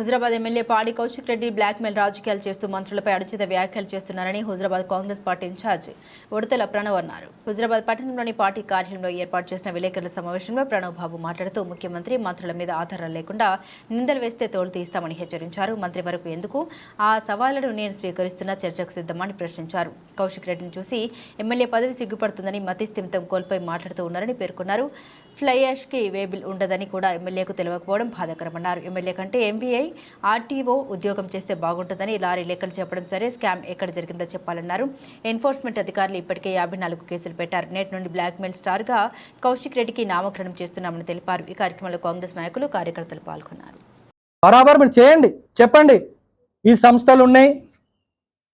Huzurabad MLA పాడి Kaushik Reddy blackmail రాజకీయాలు చేస్తూ మంత్రులపై అనుచిత వ్యాఖ్యలు చేస్తున్నారని హుజరాబాద్ కాంగ్రెస్ పార్టీ ఇన్ఛార్జ్ ఉడతల ప్రణవ్ అన్నారు. హుజరాబాద్ పట్టణంలోని పార్టీ కార్యాలయంలో ఏర్పాటు చేసిన విలేకరుల సమావేశంలో ప్రణవ్ బాబు మాట్లాడుతూ ముఖ్యమంత్రి మంత్రుల మీద ఆధారాలు లేకుండా నిందలు వేస్తే తోలు తీస్తామని హెచ్చరించారు. మంత్రి వరకు ఎందుకు ఆ సవాళ్లను నేను స్వీకరిస్తున్న చర్చకు సిద్ధమని ప్రశ్నించారు. కౌశిక్ రెడ్డిని చూసి ఎమ్మెల్యే పదవి సిగ్గుపడుతుందని మతిస్థిమితం కోల్పోయి మాట్లాడుతూ ఉన్నారని పేర్కొన్నారు. ఫ్లై యాష్కి వేబిల్ ఉండదని కూడా ఎమ్మెల్యేకు తెలియకపోవడం బాధాకరమన్నారు. ఎమ్మెల్యే కంటే ఎంబీఐ ఆర్టీఓ ఉద్యోగం చేస్తే బాగుంటుందని లారీ లెక్కలు చెప్పడం సరే, స్కామ్ ఎక్కడ జరిగిందో చెప్పాలన్నారు. ఎన్ఫోర్స్మెంట్ అధికారులు ఇప్పటికే 54 కేసులు పెట్టారు. నేటి నుండి బ్లాక్మెయిల్ స్టార్గా కౌశిక్ రెడ్డికి నామకరణం చేస్తున్నామని తెలిపారు. ఈ కార్యక్రమంలో కాంగ్రెస్ నాయకులు కార్యకర్తలు పాల్గొన్నారు. బరాబర్ మీరు చేయండి, చెప్పండి ఈ సంస్థలు ఉన్నాయి,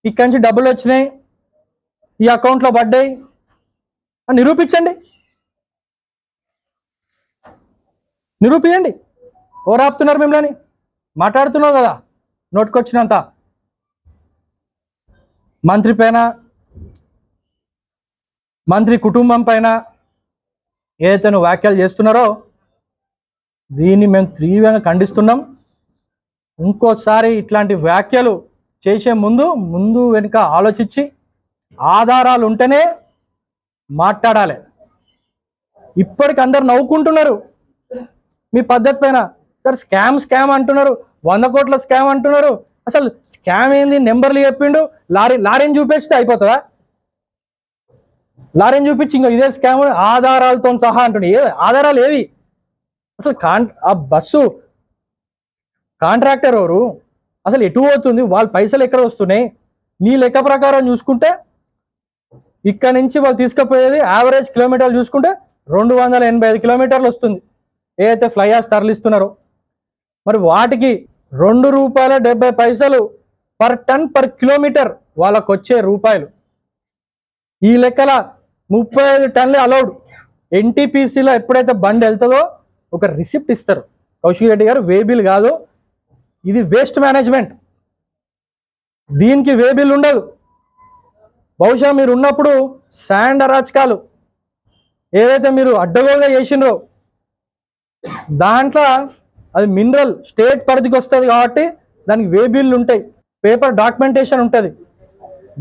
ఇక్కడి నుంచి డబ్బులు వచ్చినాయి, ఈ అకౌంట్లో పడ్డాయి అని నిరూపించండి. ఎవరు ఆపుతున్నారు మిమ్మల్ని? మాట్లాడుతున్నావు కదా నోటుకొచ్చినంత. మంత్రి పైన, మంత్రి కుటుంబం పైన ఏదైతే నువ్వు వ్యాఖ్యలు చేస్తున్నారో దీన్ని మేము తీవ్రంగా ఖండిస్తున్నాం. ఇంకోసారి ఇట్లాంటి వ్యాఖ్యలు చేసే ముందు వెనుక ఆలోచించి ఆధారాలు ఉంటేనే మాట్లాడాలి. ఇప్పటికి అందరు నవ్వుకుంటున్నారు మీ పద్ధతి పైన. సార్ స్కామ్ అంటున్నారు, 100 కోట్ల స్కామ్ అంటున్నారు. అసలు స్కామ్ ఏంది? నెంబర్లు చెప్పిండు, లారీని చూపిస్తే అయిపోతుందా? లారీని చూపించి ఇంకో ఇదే స్కామ్ ఆధారాలతో సహా అంటుండే. ఆధారాలు ఏవి? అసలు ఆ బస్సు కాంట్రాక్టర్ ఎవరు? అసలు ఎటు పోతుంది? వాళ్ళ పైసలు ఎక్కడ వస్తున్నాయి? నీ లెక్క ప్రకారం చూసుకుంటే ఇక్కడ నుంచి వాళ్ళు తీసుకుపోయేది యావరేజ్ కిలోమీటర్లు చూసుకుంటే 285 కిలోమీటర్లు వస్తుంది ఏదైతే ఫ్లై యాష్ తరలిస్తున్నారో. మరి వాటికి ₹2.70 పర్ టన్ పర్ కిలోమీటర్ వాళ్ళకు వచ్చే రూపాయలు. ఈ లెక్కల 35 టన్నులు అలౌడ్. ఎన్టీపీసీలో ఎప్పుడైతే బండి వెళ్తుందో ఒక రిసిప్ట్ ఇస్తారు. కౌశిక్ రెడ్డి గారు వేబిల్ కాదు, ఇది వేస్ట్ మేనేజ్మెంట్, దీనికి వేబిల్ ఉండదు. బహుశా మీరు ఉన్నప్పుడు శాండ్ అరాచకాలు ఏదైతే మీరు అడ్డగోలుగా చేసినరో దాంట్లో అది మినరల్ స్టేట్ పరిధికి వస్తుంది కాబట్టి దానికి వేబిల్లు ఉంటాయి, పేపర్ డాక్యుమెంటేషన్ ఉంటుంది.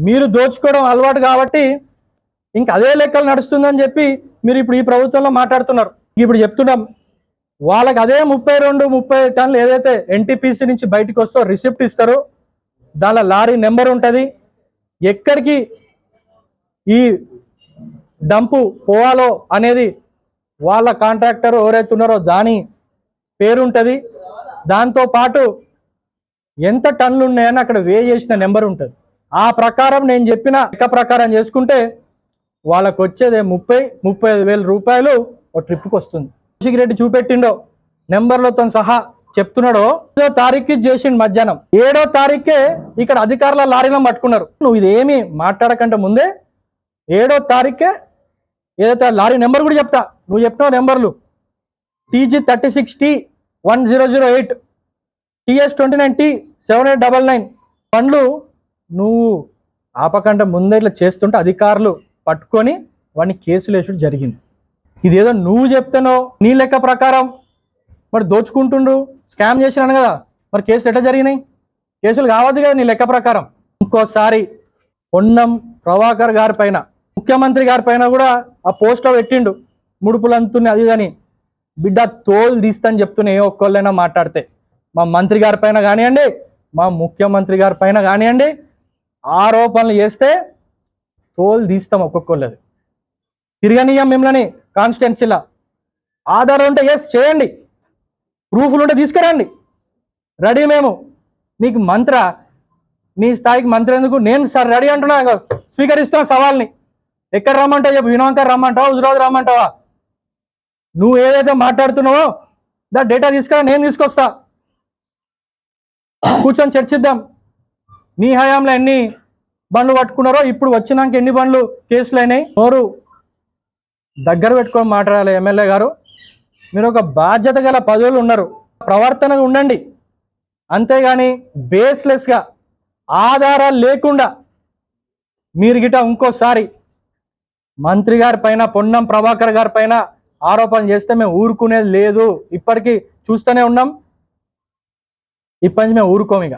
మీరు దోచుకోవడం అలవాటు కాబట్టి ఇంక అదే లెక్కలు నడుస్తుందని చెప్పి మీరు ఇప్పుడు ఈ ప్రభుత్వంలో మాట్లాడుతున్నారు. ఇప్పుడు చెప్తున్నాం, వాళ్ళకి అదే 32-30 టన్నులు ఏదైతే ఎన్టీపీసీ నుంచి బయటకు వస్తో రిసిప్ట్ ఇస్తారు, దానిలో లారీ నెంబర్ ఉంటుంది, ఎక్కడికి ఈ డంపు పోవాలో అనేది వాళ్ళ కాంట్రాక్టర్ ఎవరైతే ఉన్నారో దాని పేరు ఉంటుంది. దాంతోపాటు ఎంత టన్నులు ఉన్నాయని అక్కడ వే చేసిన నెంబర్ ఉంటుంది. ఆ ప్రకారం నేను చెప్పిన లెక్క ప్రకారం చేసుకుంటే వాళ్ళకు వచ్చేది 30-35 వేల రూపాయలు ఒక ట్రిప్కి వస్తుంది. కౌశిక్ రెడ్డి చూపెట్టిండో నెంబర్లతో సహా చెప్తున్నాడో 5వ తారీఖు చేసిండు మధ్యాహ్నం, 7వ తారీఖే ఇక్కడ అధికారుల లారీలను పట్టుకున్నారు. నువ్వు ఇదేమి మాట్లాడకంటే ముందే 7వ తారీఖే ఏదైతే లారీ నెంబర్ కూడా చెప్తా, నువ్వు చెప్పిన నెంబర్లు TG36T1008, TS29T7899 బండ్లు నువ్వు ఆపకంటే ముందే ఇట్లా చేస్తుంటే అధికారులు పట్టుకొని వాడిని కేసులు వేసుడు జరిగింది. ఇదేదో నువ్వు చెప్తానో నీ లెక్క ప్రకారం మరి దోచుకుంటుండ్రు, స్కామ్ చేసినాను కదా, మరి కేసులు ఎట్లా జరిగినాయి? కేసులు కావద్దు కదా నీ లెక్క ప్రకారం. ఇంకోసారి పొన్నం ప్రభాకర్ గారి పైన, ముఖ్యమంత్రి గారి పైన కూడా ఆ పోస్ట్లో పెట్టిండు ముడుపులు అంతుని అది అని. బిడ్డ తోలు తీస్తాని చెప్తున్నా ఏ ఒక్కళ్ళైనా మాట్లాడితే. మా మంత్రి గారి పైన కానివ్వండి, మా ముఖ్యమంత్రి గారి పైన కానివ్వండి ఆరోపణలు చేస్తే తోలు తీస్తాం ఒక్కొక్కళ్ళది. తిరగనీయం మిమ్మల్ని కాన్స్టిట్యున్సీలా. ఆధారం ఉంటే ఎస్ చేయండి, ప్రూఫ్లు ఉంటే తీసుకురండి, రెడీ మేము. నీకు నీ స్థాయికి మంత్రి ఎందుకు? నేను సార్ రెడీ అంటున్నా, స్వీకరిస్తున్నా సవాల్ని. ఎక్కడ రమ్మంటావు చెప్పు? వినోంకర్ రమ్మంటావా, హుజరాబాద్ రమ్మంటావా? నువ్వు ఏదైతే మాట్లాడుతున్నావో దా డేటా తీసుకురా, నేను తీసుకొస్తా, కూర్చొని చర్చిద్దాం. నీ హయాంలో ఎన్ని బండ్లు పట్టుకున్నారో, ఇప్పుడు వచ్చినాక ఎన్ని బండ్లు కేసులు అయినాయి. నోరు దగ్గర పెట్టుకొని మాట్లాడాలి ఎమ్మెల్యే గారు. మీరు ఒక బాధ్యత గల పదవులు ఉన్నారు, ప్రవర్తనగా ఉండండి. అంతేగాని బేస్లెస్గా ఆధారాలు లేకుండా మీరు గిట ఇంకోసారి మంత్రి గారి పైన, పొన్నం ప్రభాకర్ గారి పైన ఆరోపణ చేస్తే మేము ఊరుకునేది లేదు. ఇప్పటికీ చూస్తూనే ఉన్నాం. ఇప్పటి నుంచి మేము ఊరుకోము ఇక.